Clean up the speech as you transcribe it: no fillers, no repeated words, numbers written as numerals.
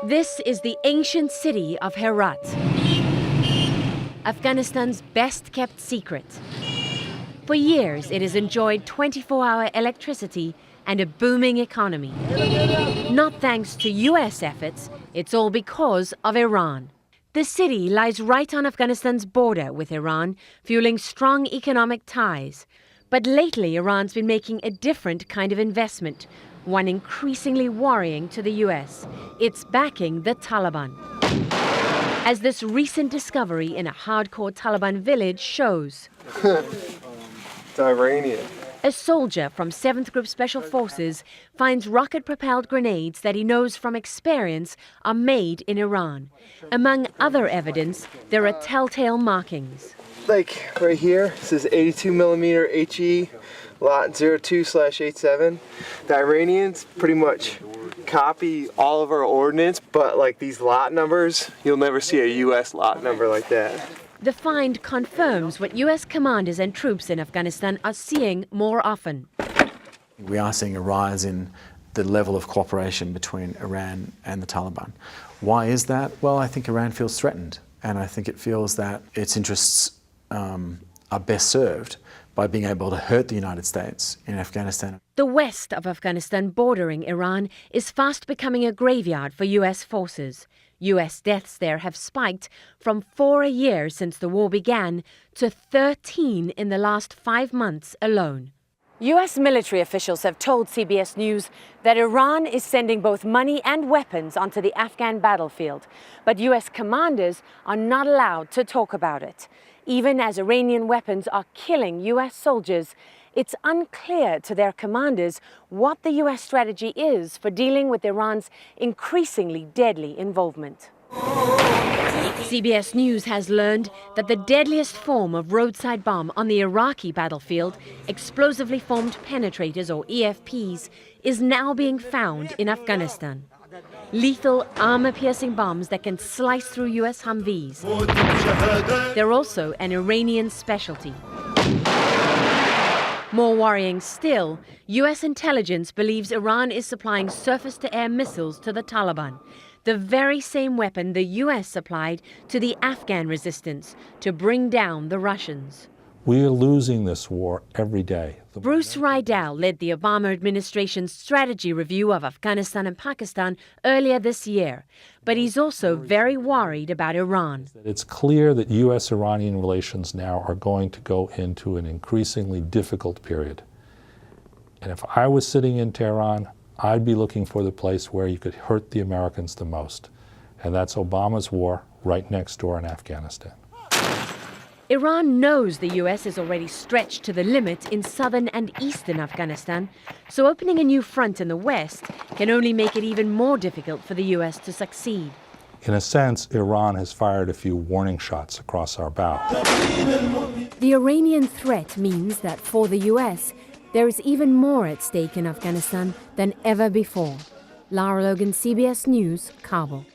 This is the ancient city of Herat, Afghanistan's best-kept secret. For years, it has enjoyed 24-hour electricity and a booming economy. Not thanks to US efforts, it's all because of Iran. The city lies right on Afghanistan's border with Iran, fueling strong economic ties. But lately, Iran's been making a different kind of investment, one increasingly worrying to the US. It's backing the Taliban. As this recent discovery in a hardcore Taliban village shows. It's Iranian. A soldier from 7th Group Special Forces finds rocket-propelled grenades that he knows from experience are made in Iran. Among other evidence, there are telltale markings. Like right here, this is 82mm HE, lot 02/87. The Iranians pretty much copy all of our ordnance, but like these lot numbers, you'll never see a US lot number like that. The find confirms what US commanders and troops in Afghanistan are seeing more often. We are seeing a rise in the level of cooperation between Iran and the Taliban. Why is that? Well, I think Iran feels threatened, and I think it feels that its interests are best served by being able to hurt the United States in Afghanistan. The west of Afghanistan bordering Iran is fast becoming a graveyard for US forces. US deaths there have spiked from 4 a year since the war began to 13 in the last 5 months alone. US military officials have told CBS News that Iran is sending both money and weapons onto the Afghan battlefield, but US commanders are not allowed to talk about it. Even as Iranian weapons are killing US soldiers, it's unclear to their commanders what the US strategy is for dealing with Iran's increasingly deadly involvement. CBS News has learned that the deadliest form of roadside bomb on the Iraqi battlefield, explosively formed penetrators or EFPs, is now being found in Afghanistan. Lethal, armor-piercing bombs that can slice through US Humvees. They're also an Iranian specialty. More worrying still, US intelligence believes Iran is supplying surface-to-air missiles to the Taliban, the very same weapon the US supplied to the Afghan resistance to bring down the Russians. We are losing this war every day. Bruce Riedel led the Obama administration's strategy review of Afghanistan and Pakistan earlier this year, but he's also very worried about Iran. It's clear that U.S.-Iranian relations now are going to go into an increasingly difficult period. And if I was sitting in Tehran, I'd be looking for the place where you could hurt the Americans the most. And that's Obama's war right next door in Afghanistan. Iran knows the US is already stretched to the limit in southern and eastern Afghanistan, so opening a new front in the west can only make it even more difficult for the US to succeed. In a sense, Iran has fired a few warning shots across our bow. The Iranian threat means that for the US, there is even more at stake in Afghanistan than ever before. Lara Logan, CBS News, Kabul.